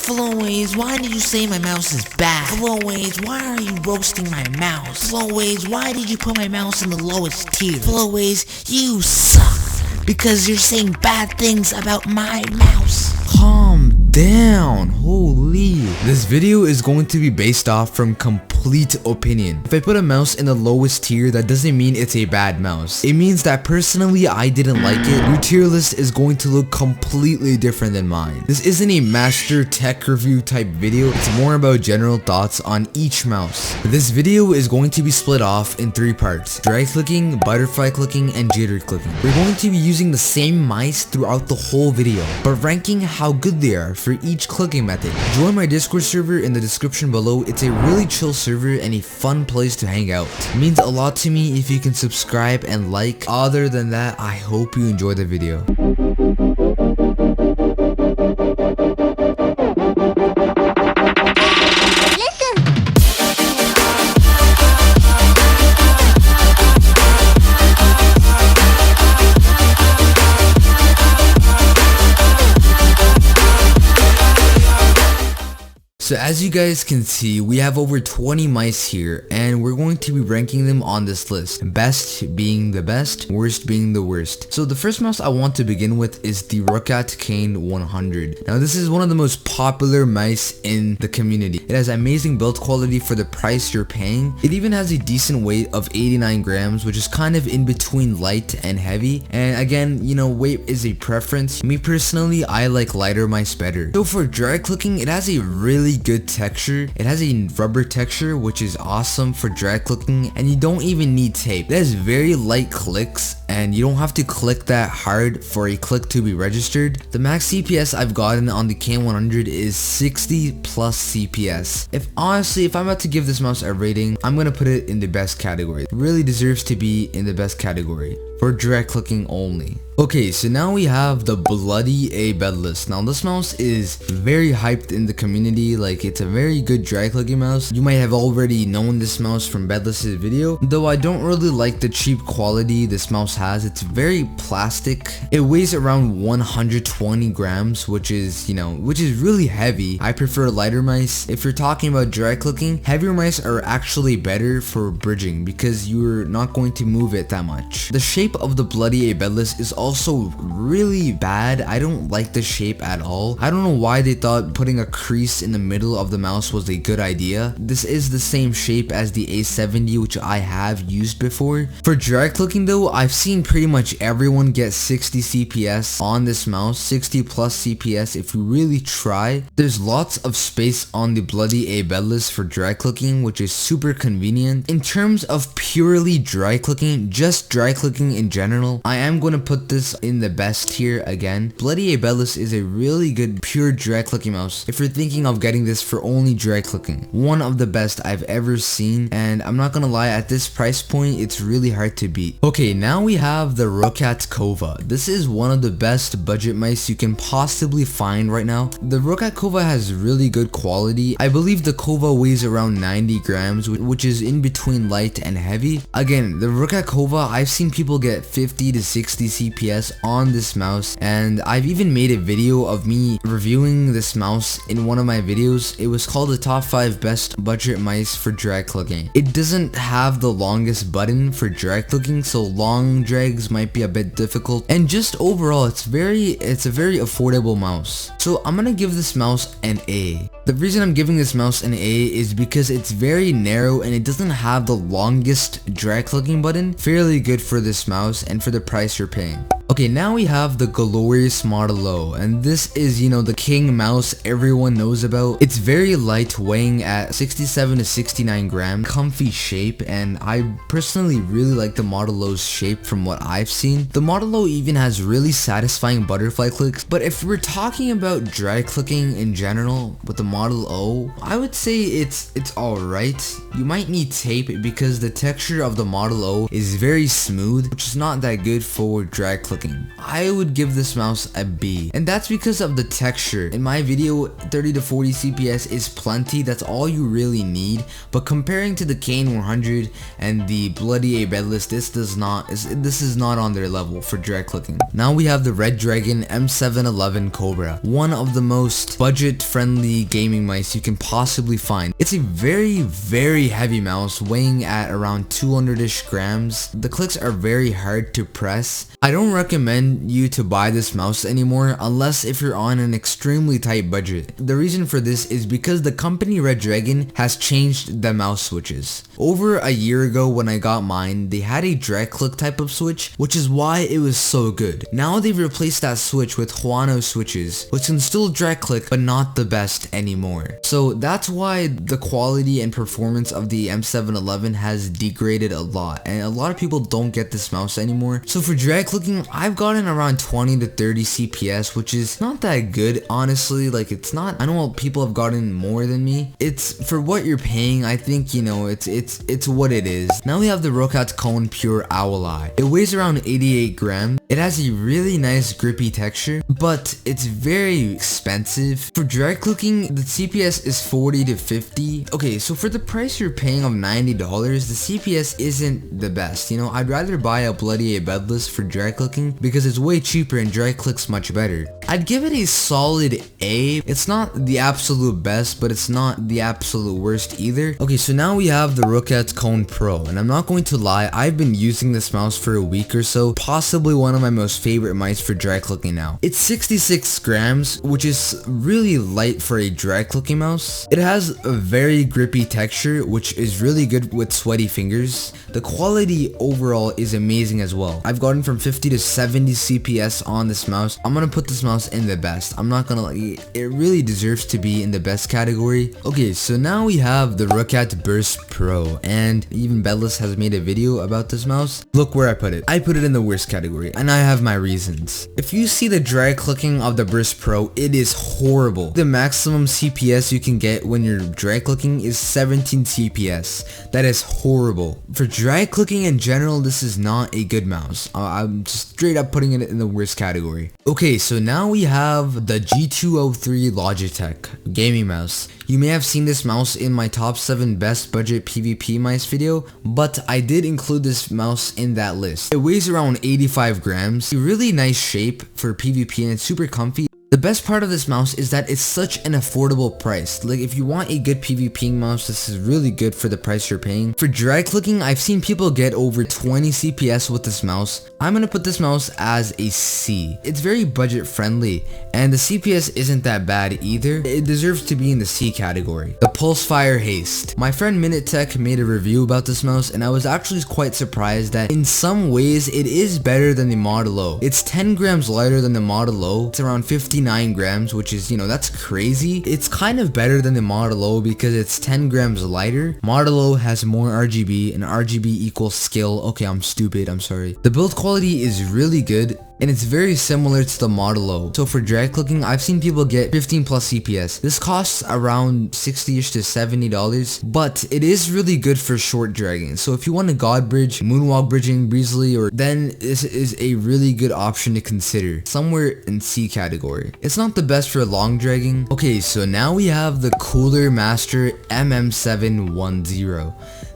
Flowaze, why did you say my mouse is bad? Flowaze, why are you roasting my mouse? Flowaze, why did you put my mouse in the lowest tier? Flowaze, you suck because you're saying bad things about my mouse. Calm down, holy. This video is going to be based off from complete opinion. If I put a mouse in the lowest tier, that doesn't mean it's a bad mouse. It means that personally I didn't like it. Your tier list is going to look completely different than mine. This isn't a master tech review type video. It's more about general thoughts on each mouse. This video is going to be split off in 3 parts: drag clicking, butterfly clicking, and jitter clicking. We're going to be using the same mice throughout the whole video, but ranking how good they are for each clicking method. Join my Discord server in the description below. It's a really chill server and a fun place to hang out. It means a lot to me if you can subscribe and like. Other than that, I hope you enjoy the video. So as you guys can see, we have over 20 mice here, and we're going to be ranking them on this list. Best being the best, worst being the worst. So the first mouse I want to begin with is the Roccat Kain 100. Now this is one of the most popular mice in the community. It has amazing build quality for the price you're paying. It even has a decent weight of 89 grams, which is kind of in between light and heavy. And again, you know, weight is a preference. Me personally, I like lighter mice better. So for drag clicking, it has a really good texture. It has a rubber texture, which is awesome for drag clicking, and you don't even need tape. It has very light clicks, and you don't have to click that hard for a click to be registered. The max CPS I've gotten on the Kain 100 is 60 plus CPS. If I'm about to give this mouse a rating, I'm gonna put it in the best category. It really deserves to be in the best category for drag clicking only. Okay, so now we have the bloody A Bedless. Now this mouse is very hyped in the community. Like, it's a very good drag clicking mouse. You might have already known this mouse from Bedless's video, though I don't really like the cheap quality this mouse has. It's very plastic. It weighs around 120 grams, which is really heavy. I prefer lighter mice. If you're talking about drag clicking, heavier mice are actually better for bridging because you're not going to move it that much. The shape of the bloody A Bedless is also really bad. I don't like the shape at all. I don't know why they thought putting a crease in the middle of the mouse was a good idea. This is the same shape as the A70, which I have used before. For drag clicking though, I've seen pretty much everyone get 60 CPS on this mouse, 60 plus CPS if you really try. There's lots of space on the bloody A Bedless for drag clicking, which is super convenient. In terms of purely drag clicking, just drag clicking in general, I am going to put this in the best tier again. Bloody A Bedless is a really good pure drag clicking mouse if you're thinking of getting this for only drag clicking. One of the best I've ever seen, and I'm not gonna lie, at this price point it's really hard to beat. Okay, now we have the Roccat Kova. This is one of the best budget mice you can possibly find right now. The Roccat Kova has really good quality. I believe the Kova weighs around 90 grams, which is in between light and heavy. Again, the Roccat Kova, I've seen people get 50 to 60 CPS on this mouse, and I've even made a video of me reviewing this mouse in one of my videos. It was called the top 5 best budget mice for drag clicking. It doesn't have the longest button for drag clicking, so long drags might be a bit difficult, and just overall it's a very affordable mouse. So I'm gonna give this mouse an A. The reason I'm giving this mouse an A is because it's very narrow and it doesn't have the longest drag clicking button. Fairly good for this mouse and for the price you're paying. Okay, now we have the glorious Model O, and this is, the king mouse everyone knows about. It's very light, weighing at 67 to 69 grams, comfy shape, and I personally really like the Model O's shape from what I've seen. The Model O even has really satisfying butterfly clicks, but if we're talking about drag clicking in general with the Model O, I would say it's alright. You might need tape because the texture of the Model O is very smooth, which is not that good for drag clicking. I would give this mouse a B, and that's because of the texture. In my video, 30 to 40 CPS is plenty, that's all you really need, but comparing to the Kane 100 and the bloody A Bedless, this is not on their level for drag clicking. Now we have the Red Dragon M711 Cobra, one of the most budget friendly gaming mice you can possibly find. It's a very heavy mouse, weighing at around 200-ish grams. The clicks are very hard to press. I don't recommend you to buy this mouse anymore unless if you're on an extremely tight budget. The reason for this is because the company Red Dragon has changed the mouse switches. Over a year ago when I got mine, they had a drag click type of switch, which is why it was so good. Now they've replaced that switch with Huano switches, which can still drag click but not the best anymore. So that's why the quality and performance of the M711 has degraded a lot, and a lot of people don't get this mouse anymore. So for drag clicking, I've gotten around 20 to 30 CPS, which is not that good, honestly. Like, it's not, I know people have gotten more than me. It's for what you're paying. I think, you know, it's what it is. Now we have the Roccat Kain Pure Owl Eye. It weighs around 88 grams. It has a really nice grippy texture, but it's very expensive. For drag clicking, the CPS is 40 to 50. Okay, so for the price you're paying of $90, the CPS isn't the best. You know, I'd rather buy a bloody A Bedless for drag clicking because it's way cheaper and drag clicks much better. I'd give it a solid A. It's not the absolute best, but it's not the absolute worst either. Okay, so now we have the Roccat Kone Pro, and I'm not going to lie, I've been using this mouse for a week or so, possibly one of my most favorite mice for drag clicking now. It's 66 grams, which is really light for a drag clicking mouse. It has a very grippy texture, which is really good with sweaty fingers. The quality overall is amazing as well. I've gotten from 50 to 70 CPS on this mouse. I'm gonna put this mouse in the best. I'm not gonna lie, it really deserves to be in the best category. Okay, so now we have the Roccat Burst Pro, and even Bedless has made a video about this mouse. Look where I put it. I put it in the worst category, and I have my reasons. If you see the drag clicking of the Burst Pro, it is horrible. The maximum CPS you can get when you're drag clicking is 17 CPS. That is horrible. For drag clicking in general, this is not a good mouse. I'm just straight up putting it in the worst category. Okay, so now we have the G203 Logitech gaming mouse. You may have seen this mouse in my top 7 best budget PvP mice video, but I did include this mouse in that list. It weighs around 85 grams, a really nice shape for PvP, and it's super comfy. The best part of this mouse is that it's such an affordable price. Like, if you want a good PvP mouse, this is really good for the price you're paying. For drag clicking, I've seen people get over 20 CPS with this mouse. I'm gonna put this mouse as a C. It's very budget friendly, and the CPS isn't that bad either. It deserves to be in the C category. The Pulsefire Haste. My friend Minute Tech made a review about this mouse, and I was actually quite surprised that in some ways it is better than the Model O. It's 10 grams lighter than the Model O. It's around 59 grams, which is, you know, that's crazy. It's kind of better than the Model O because it's 10 grams lighter. Model O has more RGB, and RGB equals skill. Okay, I'm stupid, I'm sorry. The build quality is really good, and it's very similar to the Model O. So for drag clicking, I've seen people get 15 plus CPS. This costs around $60-ish to $70, but it is really good for short dragging. So if you want a god bridge, moonwalk bridging breezily, then this is a really good option to consider. Somewhere in C category. It's not the best for long dragging. Okay, so now we have the Cooler Master MM710.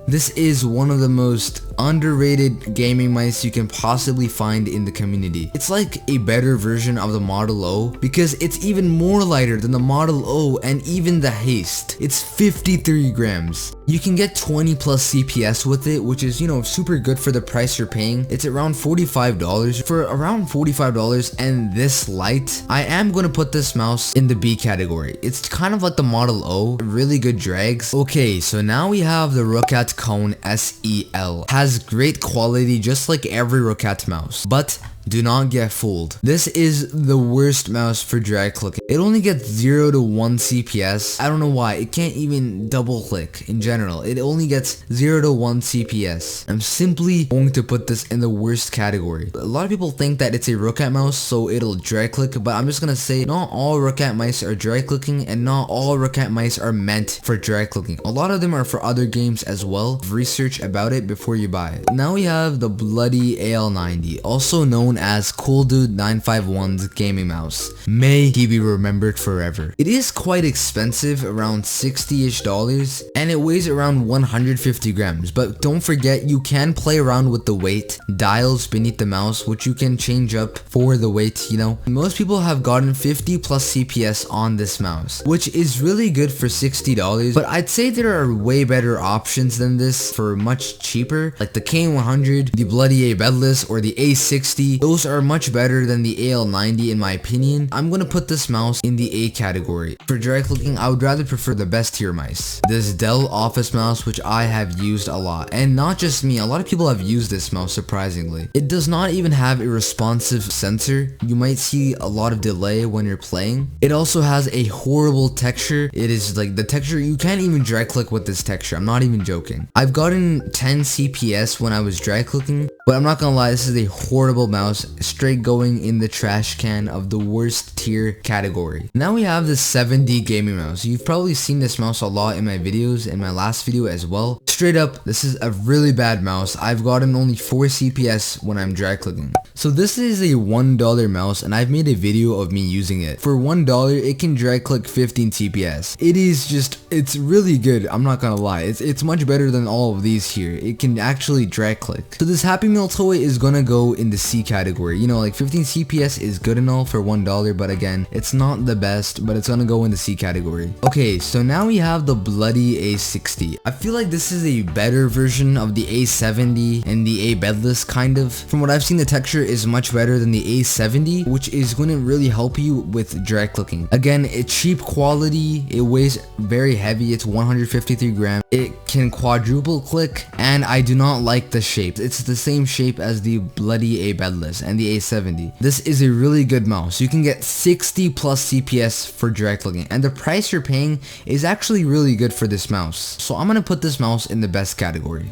This is one of the most underrated gaming mice you can possibly find in the community. It's like a better version of the Model O because it's even more lighter than the Model O and even the Haste. It's 53 grams. You can get 20 plus CPS with it, which is, you know, super good for the price you're paying. It's around $45. For around $45 and this light, I am going to put this mouse in the B category. It's kind of like the Model O, really good drags. Okay, so now we have the Roccat Kone SEL. Has great quality just like every Roccat mouse, but do not get fooled. This is the worst mouse for drag clicking. It only gets 0 to 1 CPS. I don't know why. It can't even double click in general. It only gets 0 to 1 CPS. I'm simply going to put this in the worst category. A lot of people think that it's a Roccat mouse, so it'll drag click, but I'm just gonna say not all Roccat mice are drag clicking, and not all Roccat mice are meant for drag clicking. A lot of them are for other games as well. Research about it before you buy it. Now we have the bloody AL90, also known as Cool Dude 951's gaming mouse. May he be remembered forever. It is quite expensive, around $60-ish, and it weighs around 150 grams, but don't forget you can play around with the weight dials beneath the mouse, which you can change up for the weight, you know. Most people have gotten 50 plus CPS on this mouse, which is really good for $60, but I'd say there are way better options than this for much cheaper, like the Kane 100, the bloody A Bedless, or the A60. Those are much better than the AL90 in my opinion. I'm gonna put this mouse in the A category. For drag clicking, I would rather prefer the best tier mice. This Dell Office mouse, which I have used a lot, and not just me, a lot of people have used this mouse surprisingly. It does not even have a responsive sensor. You might see a lot of delay when you're playing. It also has a horrible texture. It is like the texture, you can't even drag click with this texture. I'm not even joking. I've gotten 10 CPS when I was drag clicking, but I'm not gonna lie, this is a horrible mouse, straight going in the trash can of the worst tier category. Now we have the 7D gaming mouse. You've probably seen this mouse a lot in my videos, in my last video as well. Straight up, this is a really bad mouse. I've gotten only 4 CPS when I'm drag clicking. So this is a $1 mouse, and I've made a video of me using it. For $1, it can drag click 15 CPS. It is just, it's really good. I'm not gonna lie. It's much better than all of these here. It can actually drag click. So this Happy Meal toy is gonna go in the C category. You know, like 15 CPS is good and all for $1, but again, it's not the best, but it's gonna go in the C category. Okay, so now we have the bloody A60. I feel like this is a better version of the A70 and the A Bedless kind of. From what I've seen, the texture is much better than the A70, which is going to really help you with drag clicking. Again, it's cheap quality, it weighs very heavy, it's 153 grams, it can quadruple click, and I do not like the shape. It's the same shape as the bloody A Bedless and the A70. This is a really good mouse. You can get 60 plus CPS for drag clicking, and the price you're paying is actually really good for this mouse. So I'm gonna put this mouse in the best category.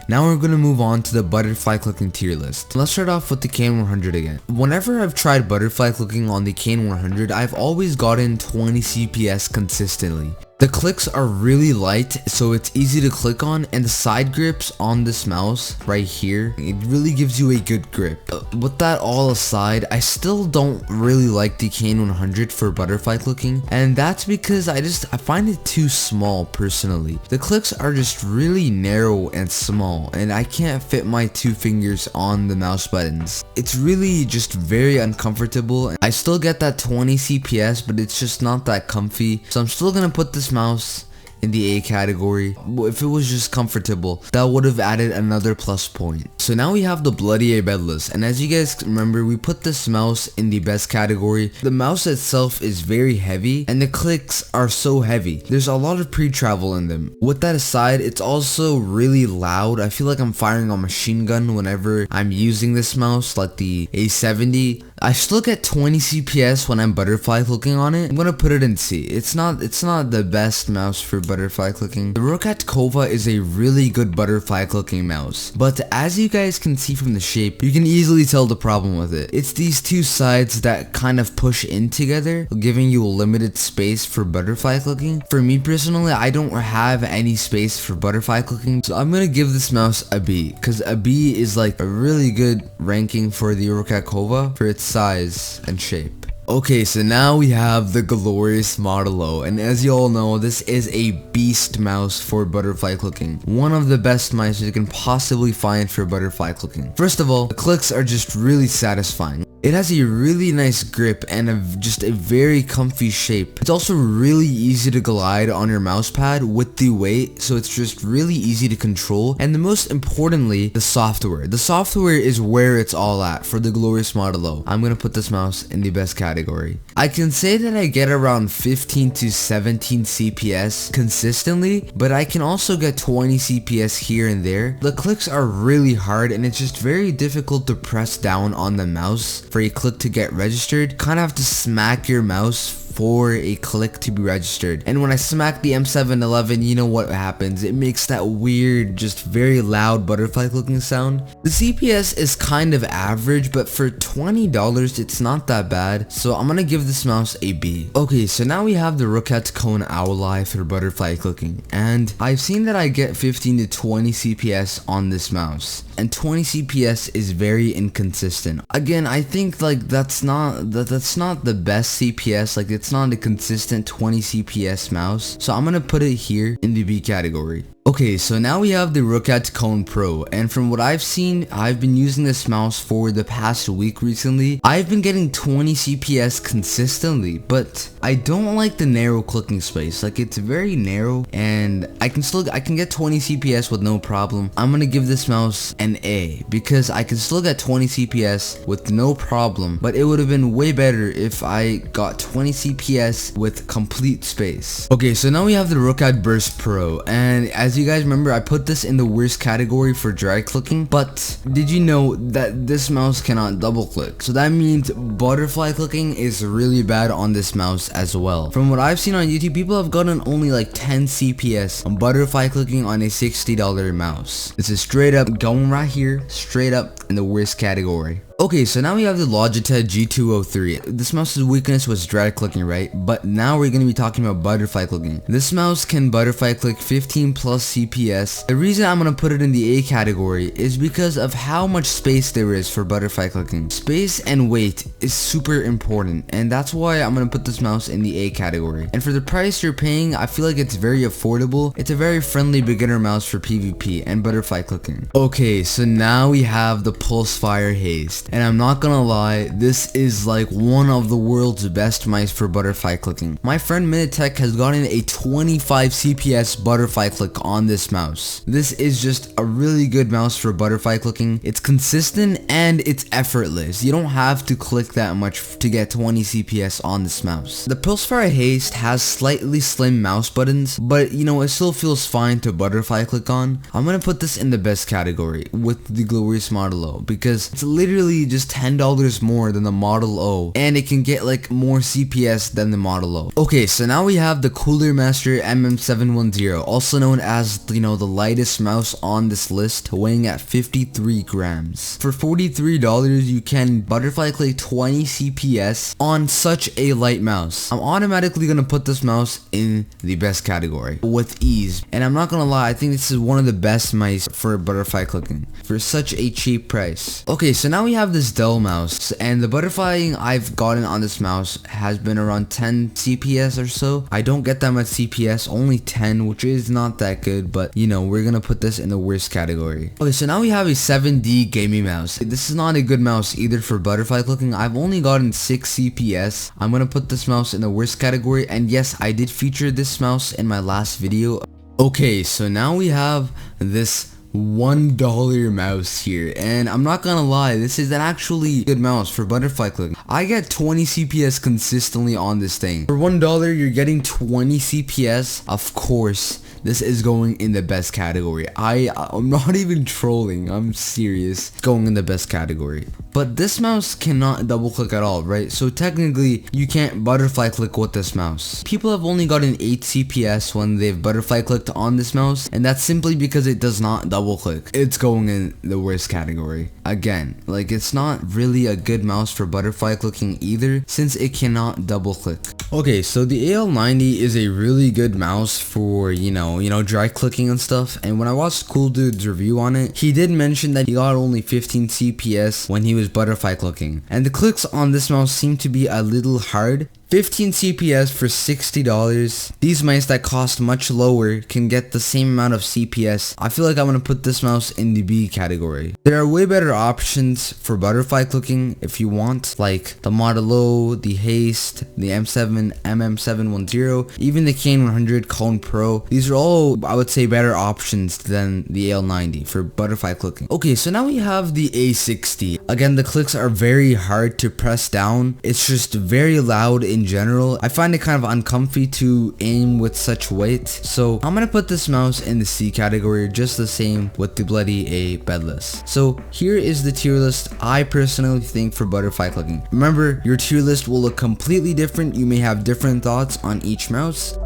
Now we're going to move on to the butterfly clicking tier list. Let's start off with the Kane 100 again. Whenever I've tried butterfly clicking on the Kane 100, I've always gotten 20 CPS consistently. The clicks are really light, so it's easy to click on, and the side grips on this mouse right here, it really gives you a good grip. With that all aside, I still don't really like the Kane 100 for butterfly clicking, and that's because I find it too small personally. The clicks are just really narrow and small, and I can't fit my 2 fingers on the mouse buttons. It's really just very uncomfortable. I still get that 20 CPS, but it's just not that comfy, so I'm still gonna put this mouse in the A category. If it was just comfortable, that would have added another plus point. So now we have the bloody A Bedless, and as you guys remember, we put this mouse in the best category. The mouse itself is very heavy, and the clicks are so heavy. There's a lot of pre-travel in them. With that aside, it's also really loud. I feel like I'm firing a machine gun whenever I'm using this mouse, like the A70. I still get 20 CPS when I'm butterfly clicking on it. I'm gonna put it in C. It's not the best mouse for butterfly clicking. The Roccat Kova is a really good butterfly clicking mouse, but as you guys can see from the shape, you can easily tell the problem with it. It's these 2 sides that kind of push in together, giving you a limited space for butterfly clicking. For me personally, I don't have any space for butterfly clicking, so I'm gonna give this mouse a B, because a B is like a really good ranking for the Roccat Kova for its size and shape. Okay, so now we have the glorious Model O, and as you all know, this is a beast mouse for butterfly clicking. One of the best mice you can possibly find for butterfly clicking. First of all, the clicks are just really satisfying. It has a really nice grip and just a very comfy shape. It's also really easy to glide on your mouse pad with the weight, so it's just really easy to control. And the most importantly, the software. The software is where it's all at for the glorious Model O. I'm gonna put this mouse in the best category. I can say that I get around 15 to 17 CPS consistently, but I can also get 20 CPS here and there. The clicks are really hard and it's just very difficult to press down on the mouse for a click to get registered. Kind of have to smack your mouse for a click to be registered. And when I smack the M711, you know what happens. It makes that weird, just very loud butterfly clicking sound. The CPS is kind of average, but for $20, it's not that bad. So I'm gonna give this mouse a B. Okay, so now we have the Roccat Kain Owl Eye for butterfly clicking. And I've seen that I get 15 to 20 CPS on this mouse. And 20 CPS is very inconsistent. Again, I think like that's not the best CPS. Like it's not a consistent 20 CPS mouse. So I'm gonna put it here in the B category. Okay, so now we have the Roccat Kone Pro, and from what I've seen, I've been using this mouse for the past week recently. I've been getting 20 CPS consistently, but I don't like the narrow clicking space. Like it's very narrow, and I can get 20 CPS with no problem. I'm gonna give this mouse an A because I can still get 20 CPS with no problem, but it would have been way better if I got 20 CPS with complete space. Okay, so now we have the Roccat Burst Pro, and as you guys remember, I put this in the worst category for dry clicking, but did you know that this mouse cannot double click? So that means butterfly clicking is really bad on this mouse as well. From what I've seen on YouTube, people have gotten only like 10 CPS on butterfly clicking on a $60 mouse. This is straight up going right here, straight up in the worst category. Okay, so now we have the Logitech G203. This mouse's weakness was dry clicking, right? But now we're going to be talking about butterfly clicking. This mouse can butterfly click 15 plus CPS. The reason I'm going to put it in the A category is because of how much space there is for butterfly clicking. Space and weight is super important, and that's why I'm going to put this mouse in the A category. And for the price you're paying, I feel like it's very affordable. It's a very friendly beginner mouse for PvP and butterfly clicking. Okay, so now we have the Pulsefire Haste. And I'm not gonna lie, this is like one of the world's best mice for butterfly clicking. My friend Minitech has gotten a 25 CPS butterfly click on this mouse. This is just a really good mouse for butterfly clicking. It's consistent and it's effortless. You don't have to click that much to get 20 CPS on this mouse. The Pulsefire Haste has slightly slim mouse buttons, but you know, it still feels fine to butterfly click on. I'm gonna put this in the best category with the glorious Model O because it's literally just $10 more than the Model O, and it can get like more CPS than the Model O. Okay, so now we have the Cooler Master MM710, also known as, you know, the lightest mouse on this list, weighing at 53 grams. For $43, you can butterfly click 20 CPS on such a light mouse. I'm automatically gonna put this mouse in the best category with ease, and I'm not gonna lie, I think this is one of the best mice for butterfly clicking for such a cheap price. Okay, so now we have this Dell mouse, and the butterflying I've gotten on this mouse has been around 10 CPS or so. I don't get that much CPS, only 10, which is not that good, but you know, we're gonna put this in the worst category. Okay, so now we have a 7D gaming mouse. This is not a good mouse either for butterfly clicking. I've only gotten 6 CPS. I'm gonna put this mouse in the worst category, and yes, I did feature this mouse in my last video. Okay, so now we have this $1 mouse here, and I'm not gonna lie, this is an actually good mouse for butterfly clicking. I get 20 CPS consistently on this thing. For $1, you're getting 20 CPS. Of course, this is going in the best category. I'm not even trolling, I'm serious. It's going in the best category. But this mouse cannot double click at all, right? So technically, you can't butterfly click with this mouse. People have only gotten 8 CPS when they've butterfly clicked on this mouse, and that's simply because it does not double click. It's going in the worst category. Again, like it's not really a good mouse for butterfly clicking either, since it cannot double click. Okay, so the AL90 is a really good mouse for, you know, dry clicking and stuff. And when I watched Cool Dude's review on it, he did mention that he got only 15 CPS when he was butterfly clicking. And the clicks on this mouse seem to be a little hard, 15 CPS for $60. These mice that cost much lower can get the same amount of CPS. I feel like I'm gonna put this mouse in the B category. There are way better options for butterfly clicking if you want, like the Model O, the Haste, the M7, MM710, even the Kane 100 Kone Pro. These are all, I would say, better options than the AL90 for butterfly clicking. Okay, so now we have the A60. Again, the clicks are very hard to press down. It's just very loud in general. I find it kind of uncomfy to aim with such weight. So I'm gonna put this mouse in the C category, just the same with the bloody A Bedless. So here is the tier list I personally think for butterfly clicking. Remember, your tier list will look completely different. You may have different thoughts on each mouse.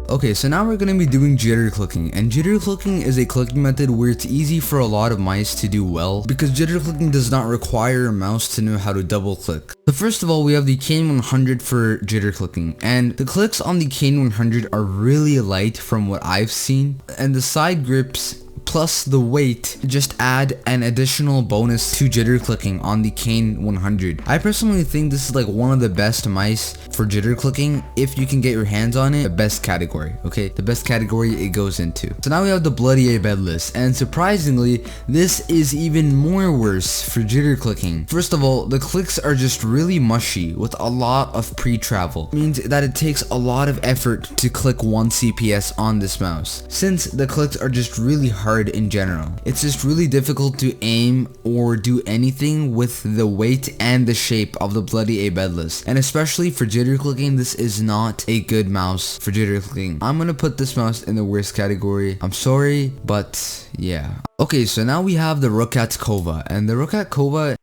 Okay, so now we're going to be doing jitter clicking, and jitter clicking is a clicking method where it's easy for a lot of mice to do well, because jitter clicking does not require a mouse to know how to double click. So first of all, we have the Kane 100 for jitter clicking, and the clicks on the Kane 100 are really light from what I've seen, and the side grips plus the weight just add an additional bonus to jitter clicking on the Kane 100. I personally think this is like one of the best mice for jitter clicking if you can get your hands on it. The best category, okay? The best category it goes into. So now we have the bloody A Bedless, and surprisingly, this is even more worse for jitter clicking. First of all, the clicks are just really mushy with a lot of pre-travel. It means that it takes a lot of effort to click 1 CPS on this mouse, since the clicks are just really hard in general. It's just really difficult to aim or do anything with the weight and the shape of the bloody A Bedless, and especially for jitter clicking, this is not a good mouse for jitter clicking. I'm gonna put this mouse in the worst category. I'm sorry, but yeah. Okay, so now we have the Roccat Kova, and the Roccat Kova,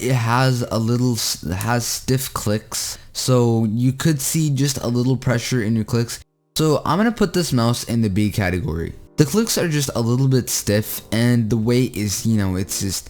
it has stiff clicks, so you could see just a little pressure in your clicks. So I'm gonna put this mouse in the B category. The clicks are just a little bit stiff, and the weight is, you know, it's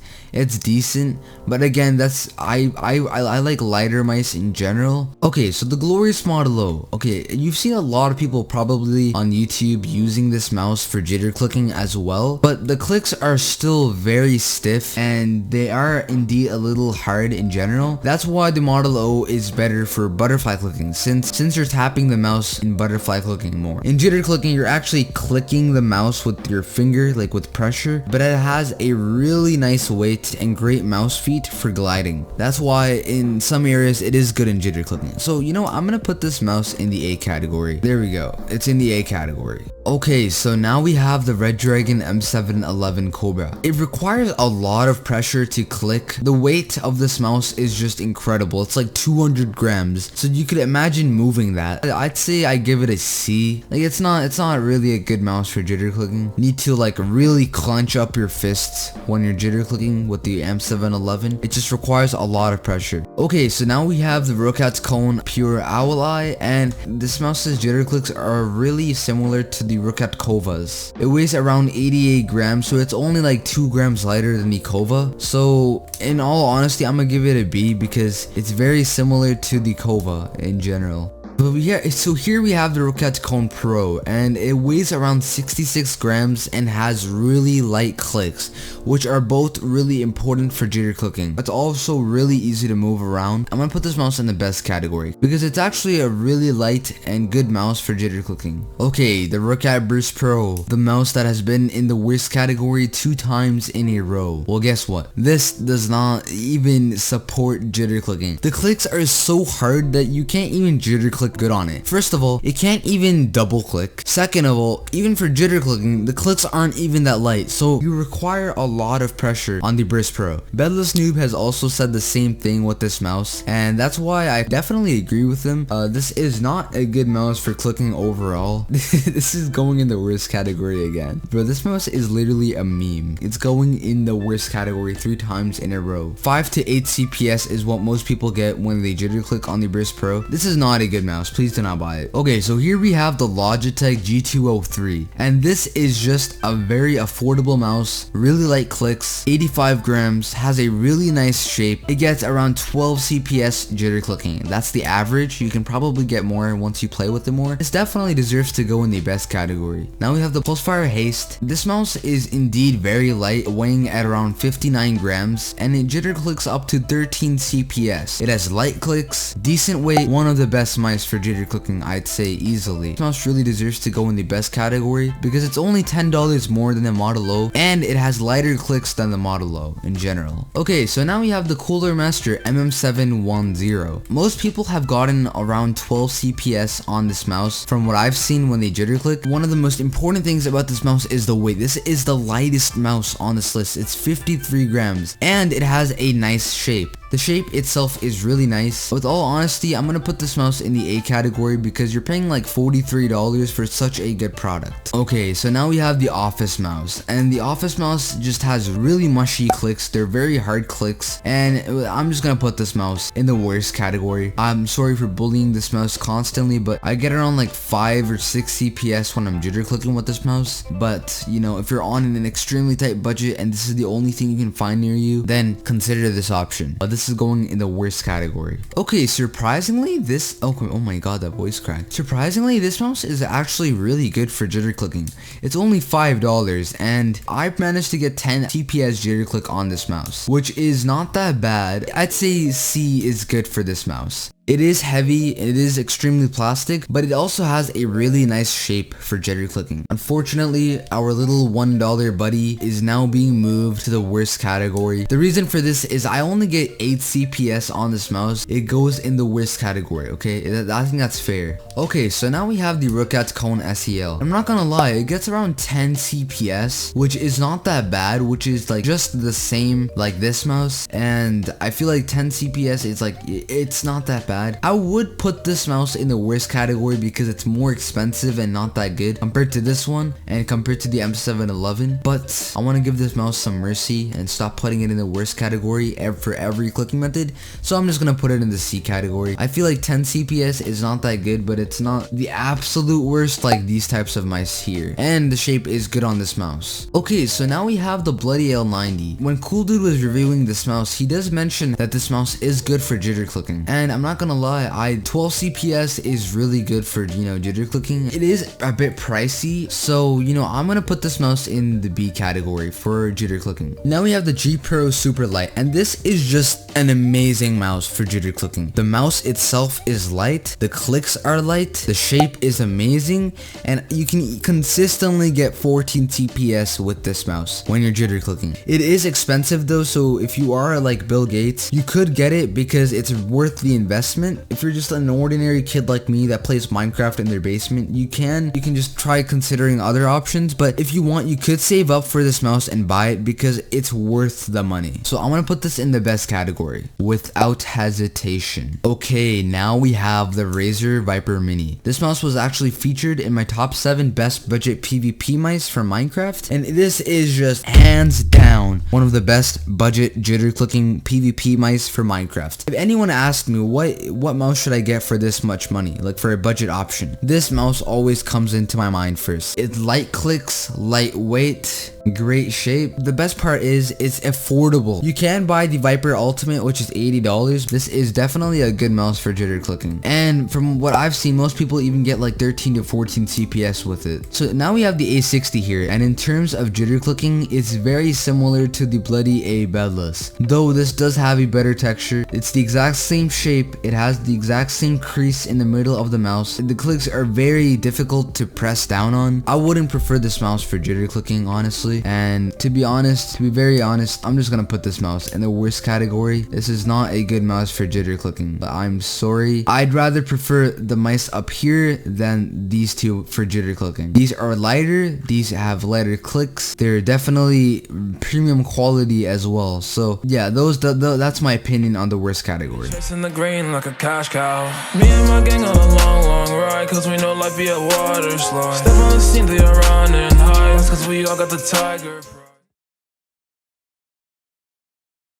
decent, but again, I like lighter mice in general. Okay, so the glorious Model O. Okay, you've seen a lot of people probably on YouTube using this mouse for jitter clicking as well, but the clicks are still very stiff, and they are indeed a little hard in general. That's why the Model O is better for butterfly clicking, since you're tapping the mouse in butterfly clicking more. In jitter clicking, you're actually clicking the mouse with your finger, like with pressure, but it has a really nice weight and great mouse feet for gliding. That's why in some areas it is good in jitter clicking. So, you know, I'm gonna put this mouse in the A category. There we go. It's in the A category. Okay, so now we have the Red Dragon M711 Cobra. It requires a lot of pressure to click. The weight of this mouse is just incredible. It's like 200 grams. So you could imagine moving that. I'd say I give it a C. Like, it's not really a good mouse for jitter clicking. You need to like really clench up your fists when you're jitter clicking with the M711. It just requires a lot of pressure. Okay, so now we have the Roccat Kain Pure Owl Eye, and this mouse's jitter clicks are really similar to the Roccat Kova's. It weighs around 88 grams, so it's only like 2 grams lighter than the Kova. So in all honesty, I'm gonna give it a B because it's very similar to the Kova in general. But yeah, so here we have the Roccat Kone Pro, and it weighs around 66 grams and has really light clicks, which are both really important for jitter clicking. It's also really easy to move around. I'm gonna put this mouse in the best category because it's actually a really light and good mouse for jitter clicking. Okay, the Roccat Pro, the mouse that has been in the worst category 2 times in a row. Well, guess what? This does not even support jitter clicking. The clicks are so hard that you can't even jitter click good on it. First of all, it can't even double click. Second of all, even for jitter clicking, the clicks aren't even that light, so you require a lot of pressure on the Pro. Bedless Noob has also said the same thing with this mouse, and that's why I definitely agree with him. This is not a good mouse for clicking overall. This is going in the worst category again. Bro, this mouse is literally a meme. It's going in the worst category 3 times in a row. 5 to 8 CPS is what most people get when they jitter click on the Pro. This is not a good mouse. mouse. Please do not buy it. Okay, so here we have the Logitech G203, and this is just a very affordable mouse, really light clicks, 85 grams, has a really nice shape. It gets around 12 CPS jitter clicking. That's the average. You can probably get more once you play with it more. This definitely deserves to go in the best category. Now we have the Pulsefire Haste. This mouse is indeed very light, weighing at around 59 grams, and it jitter clicks up to 13 CPS. It has light clicks, decent weight, one of the best mice for jitter clicking, I'd say easily. This mouse really deserves to go in the best category because it's only $10 more than the Model O, and it has lighter clicks than the Model O in general. Okay, so now we have the Cooler Master MM710. Most people have gotten around 12 CPS on this mouse from what I've seen when they jitter click. One of the most important things about this mouse is the weight. This is the lightest mouse on this list. It's 53 grams, and it has a nice shape. The shape itself is really nice. With all honesty, I'm gonna put this mouse in the A category because you're paying like $43 for such a good product. Okay, so now we have the Office mouse, and the Office mouse just has really mushy clicks. They're very hard clicks, and I'm just gonna put this mouse in the worst category. I'm sorry for bullying this mouse constantly, but I get around like 5 or 6 CPS when I'm jitter clicking with this mouse. But you know, if you're on an extremely tight budget and this is the only thing you can find near you, then consider this option. But this is going in the worst category. Okay, surprisingly, oh my god, that voice cracked. Surprisingly, this mouse is actually really good for jitter clicking. It's only $5, and I managed to get 10 CPS jitter click on this mouse, which is not that bad. I'd say C is good for this mouse. It is heavy, it is extremely plastic, but it also has a really nice shape for jitter clicking. Unfortunately, our little $1 buddy is now being moved to the worst category. The reason for this is I only get 8 CPS on this mouse. It goes in the worst category, okay? I think that's fair. Okay, so now we have the Roccat Kone SEL. I'm not gonna lie, it gets around 10 CPS, which is not that bad, which is like just the same like this mouse, and I feel like 10 CPS is like, it's not that bad. I would put this mouse in the worst category because it's more expensive and not that good compared to this one and compared to the M711, but I want to give this mouse some mercy and stop putting it in the worst category for every clicking method, so I'm just gonna put it in the C category. I feel like 10 CPS is not that good, but it's not the absolute worst like these types of mice here, and the shape is good on this mouse. Okay, so now we have the Bloody L90. When Cool Dude was reviewing this mouse, he does mention that this mouse is good for jitter clicking, and I'm not gonna lie, 12 CPS is really good for, you know, jitter clicking. It is a bit pricey, so, you know, I'm gonna put this mouse in the B category for jitter clicking. Now we have the G Pro Super Light, and this is just an amazing mouse for jitter clicking. The mouse itself is light, the clicks are light, the shape is amazing, and you can consistently get 14 CPS with this mouse when you're jitter clicking. It is expensive though, so if you are like Bill Gates, you could get it because it's worth the investment. If you're just an ordinary kid like me that plays Minecraft in their basement, you can just try considering other options, but if you want, you could save up for this mouse and buy it because it's worth the money. So I'm gonna put this in the best category without hesitation. Okay, now we have the Razer Viper Mini. This mouse was actually featured in my top 7 best budget PvP mice for Minecraft, and this is just hands down one of the best budget jitter clicking PvP mice for Minecraft. If anyone asked me what mouse should I get for this much money, like for a budget option, this mouse always comes into my mind first. It's light clicks, lightweight, great shape. The best part is it's affordable. You can buy the Viper Ultimate, which is $80. This is definitely a good mouse for jitter clicking, and from what I've seen, most people even get like 13 to 14 CPS with it. So now we have the A60 here, and in terms of jitter clicking, it's very similar to the bloody A Bedless, though this does have a better texture. It's the exact same shape, it has the exact same crease in the middle of the mouse. The clicks are very difficult to press down on. I wouldn't prefer this mouse for jitter clicking, honestly, and to be very honest, I'm just gonna put this mouse in the worst category. This is not a good mouse for jitter clicking. I'm sorry. I'd rather prefer the mice up here than these two for jitter clicking. These are lighter, these have lighter clicks, they're definitely premium quality as well. So yeah, that's my opinion on the worst category. Chasing the green like a cash cow. Me and my gang on a long ride, cause we know life be a water slide. Step on the scene, they are running high, cause we all got the tiger.